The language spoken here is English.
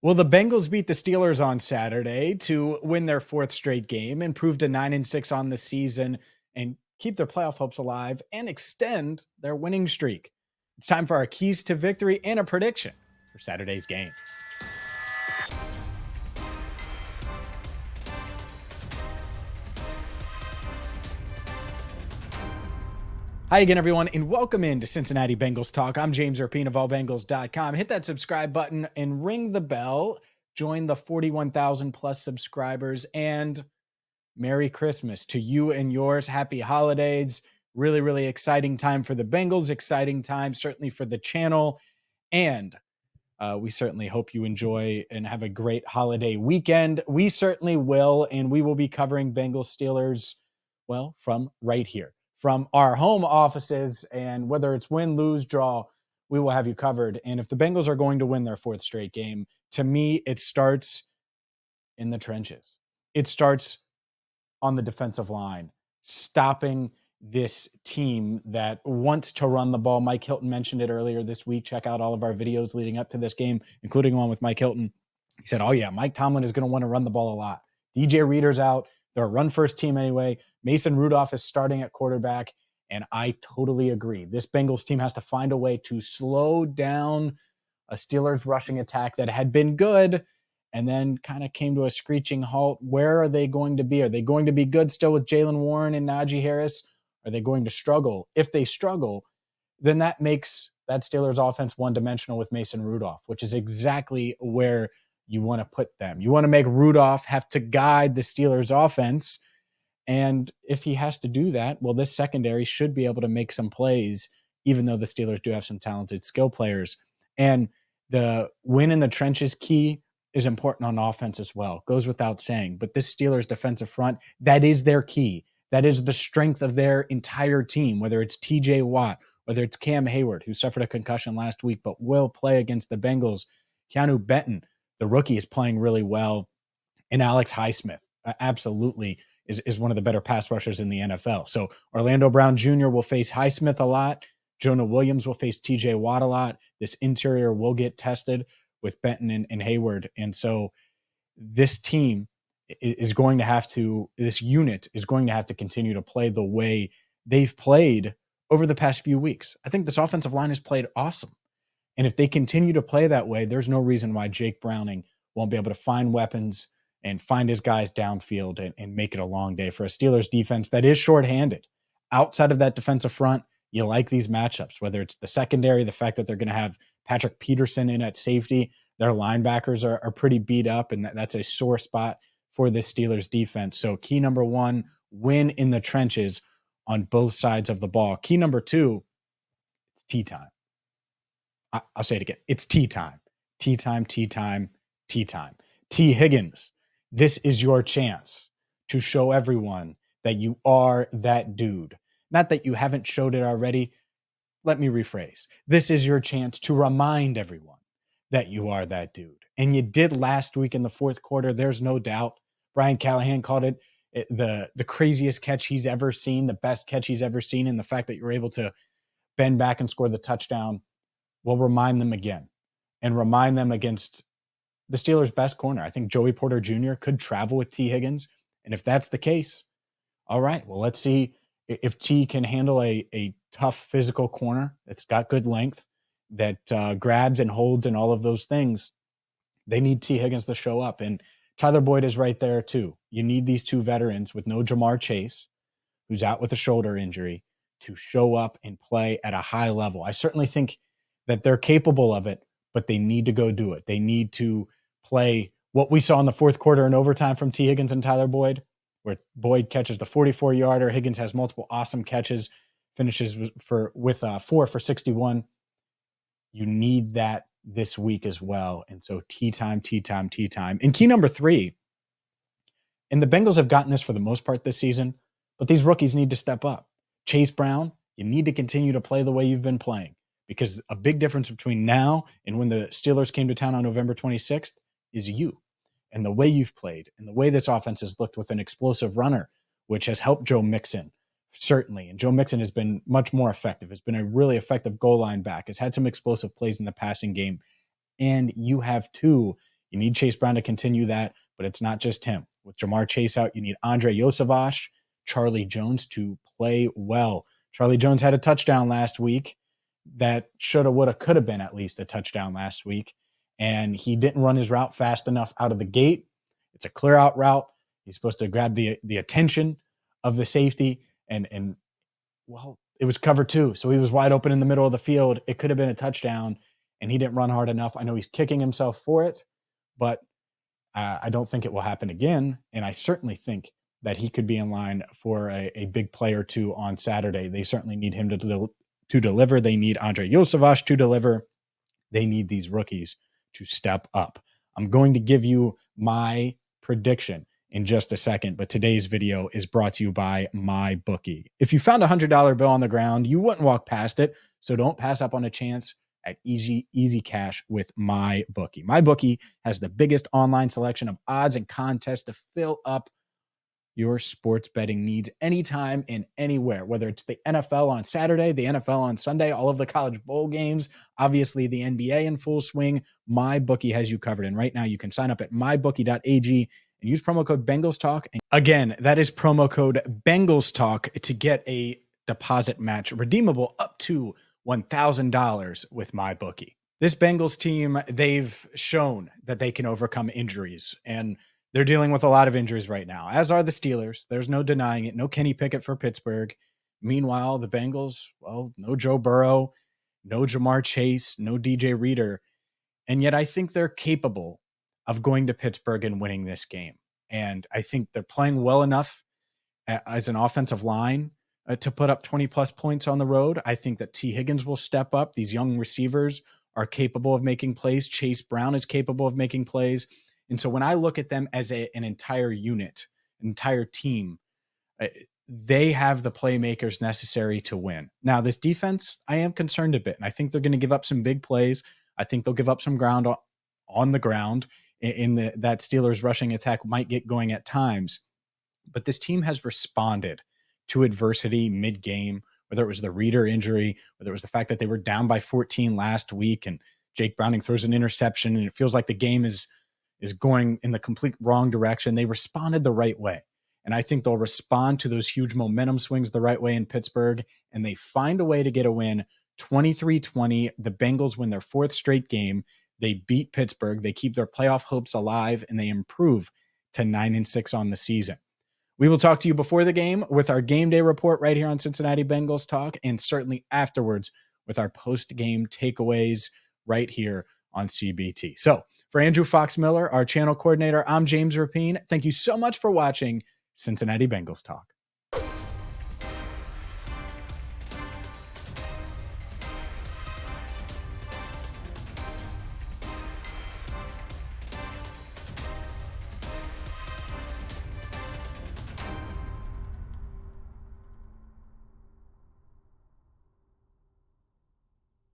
Well, the Bengals beat the Steelers on Saturday to win their fourth straight game, improve to 9-6 on the season, and keep their playoff hopes alive and extend their winning streak. It's time for our keys to victory and a prediction for Saturday's game. Hi again, everyone, and welcome into Cincinnati Bengals Talk. I'm James Rapien of allbengals.com. Hit that subscribe button and ring the bell. Join the 41,000 plus subscribers, and Merry Christmas to you and yours. Happy holidays. Really, really exciting time for the Bengals. Exciting time, certainly for the channel. And we certainly hope you enjoy and have a great holiday weekend. We certainly will, and we will be covering Bengals Steelers, well, from right here, from our home offices. And whether it's win, lose, draw, we will have you covered. And if the Bengals are going to win their fourth straight game, to me, it starts in the trenches. It starts on the defensive line, stopping this team that wants to run the ball. Mike Hilton mentioned it earlier this week. Check out all of our videos leading up to this game, including one with Mike Hilton. He said, oh yeah, Mike Tomlin is going to want to run the ball a lot. DJ Reader's out. They're a run-first team anyway. Mason Rudolph is starting at quarterback, and I totally agree. This Bengals team has to find a way to slow down a Steelers rushing attack that had been good and then kind of came to a screeching halt. Where are they going to be? Are they going to be good still with Jaylen Warren and Najee Harris? Are they going to struggle? If they struggle, then that makes that Steelers offense one-dimensional with Mason Rudolph, which is exactly where you want to put them. You want to make Rudolph have to guide the Steelers offense. And if he has to do that, well, this secondary should be able to make some plays, even though the Steelers do have some talented skill players. And the win in the trenches key is important on offense as well. Goes without saying. But this Steelers defensive front, that is their key. That is the strength of their entire team, whether it's TJ Watt, whether it's Cam Hayward, who suffered a concussion last week but will play against the Bengals. Keanu Benton, the rookie, is playing really well. And Alex Highsmith absolutely is one of the better pass rushers in the NFL. So Orlando Brown Jr. will face Highsmith a lot. Jonah Williams will face TJ Watt a lot. This interior will get tested with Benton and Hayward. And so this team is going to have to, this unit is going to have to continue to play the way they've played over the past few weeks. I think this offensive line has played awesome. And if they continue to play that way, there's no reason why Jake Browning won't be able to find weapons and find his guys downfield and make it a long day for a Steelers defense that is shorthanded. Outside of that defensive front, you like these matchups, whether it's the secondary, the fact that they're going to have Patrick Peterson in at safety. Their linebackers are pretty beat up, and that's a sore spot for this Steelers defense. So key number one, win in the trenches on both sides of the ball. Key number two, it's tea time. I'll say it again. It's tea time. Tea time, tea time, tea time. T. Higgins, this is your chance to show everyone that you are that dude. Not that you haven't showed it already. Let me rephrase. This is your chance to remind everyone that you are that dude. And you did last week in the fourth quarter. There's no doubt. Brian Callahan called it the craziest catch he's ever seen, the best catch he's ever seen. And the fact that you're able to bend back and score the touchdown will remind them again and remind them against the Steelers' best corner. I think Joey Porter Jr. could travel with T. Higgins. And if that's the case, all right, well, let's see if T can handle a tough physical corner that's got good length, that grabs and holds and all of those things. They need T. Higgins to show up. And Tyler Boyd is right there too. You need these two veterans with no Jamar Chase, who's out with a shoulder injury, to show up and play at a high level. I certainly think that they're capable of it, but they need to go do it. They need to play what we saw in the fourth quarter in overtime from T. Higgins and Tyler Boyd, where Boyd catches the 44-yarder. Higgins has multiple awesome catches, finishes with 4 for 61. You need that this week as well. And so tea time, tea time, tea time. And key number three, and the Bengals have gotten this for the most part this season, but these rookies need to step up. Chase Brown, you need to continue to play the way you've been playing, because a big difference between now and when the Steelers came to town on November 26th is you and the way you've played and the way this offense has looked with an explosive runner, which has helped Joe Mixon, certainly. And Joe Mixon has been much more effective, has been a really effective goal line back, has had some explosive plays in the passing game. And you have two, You need Chase Brown to continue that, but it's not just him. With Jamar Chase out, you need Andre Yosavash, Charlie Jones to play well. Charlie Jones had a touchdown last week that shoulda, woulda, coulda been at least a touchdown last week, and he didn't run his route fast enough out of the gate. It's a clear out route. He's supposed to grab the attention of the safety, and well, it was cover two, so he was wide open in the middle of the field. It could have been a touchdown, and he didn't run hard enough. I know he's kicking himself for it, but I don't think it will happen again, and I certainly think that he could be in line for a big play or two on Saturday. They certainly need him to deliver. They need Andre Yosavash to deliver. They need these rookies to step up. I'm going to give you my prediction in just a second, but today's video is brought to you by MyBookie. If you found a $100 bill on the ground, you wouldn't walk past it, so don't pass up on a chance at easy cash with MyBookie. MyBookie has the biggest online selection of odds and contests to fill up your sports betting needs anytime and anywhere, whether it's the NFL on Saturday, the NFL on Sunday, all of the college bowl games, obviously the NBA in full swing. MyBookie has you covered. And right now you can sign up at mybookie.ag and use promo code BengalsTalk. And again, that is promo code BengalsTalk to get a deposit match redeemable up to $1,000 with MyBookie. This Bengals team, they've shown that they can overcome injuries, and they're dealing with a lot of injuries right now, as are the Steelers. There's no denying it. No Kenny Pickett for Pittsburgh. Meanwhile, the Bengals, well, no Joe Burrow, no Jamar Chase, no DJ Reader. And yet I think they're capable of going to Pittsburgh and winning this game. And I think they're playing well enough as an offensive line to put up 20-plus points on the road. I think that T. Higgins will step up. These young receivers are capable of making plays. Chase Brown is capable of making plays. And so when I look at them as an entire unit, an entire team, they have the playmakers necessary to win. Now, this defense, I am concerned a bit, and I think they're going to give up some big plays. I think they'll give up some ground on the ground in that Steelers rushing attack might get going at times. But this team has responded to adversity mid-game, whether it was the Reader injury, whether it was the fact that they were down by 14 last week and Jake Browning throws an interception and it feels like the game is going in the complete wrong direction. They responded the right way. And I think they'll respond to those huge momentum swings the right way in Pittsburgh, and they find a way to get a win 23-20. The Bengals win their fourth straight game. They beat Pittsburgh. They keep their playoff hopes alive, and they improve to 9-6 on the season. We will talk to you before the game with our game day report right here on Cincinnati Bengals Talk, and certainly afterwards with our post-game takeaways right here on CBT. So for Andrew Fox Miller, our channel coordinator, I'm James Rapien. Thank you so much for watching Cincinnati Bengals Talk.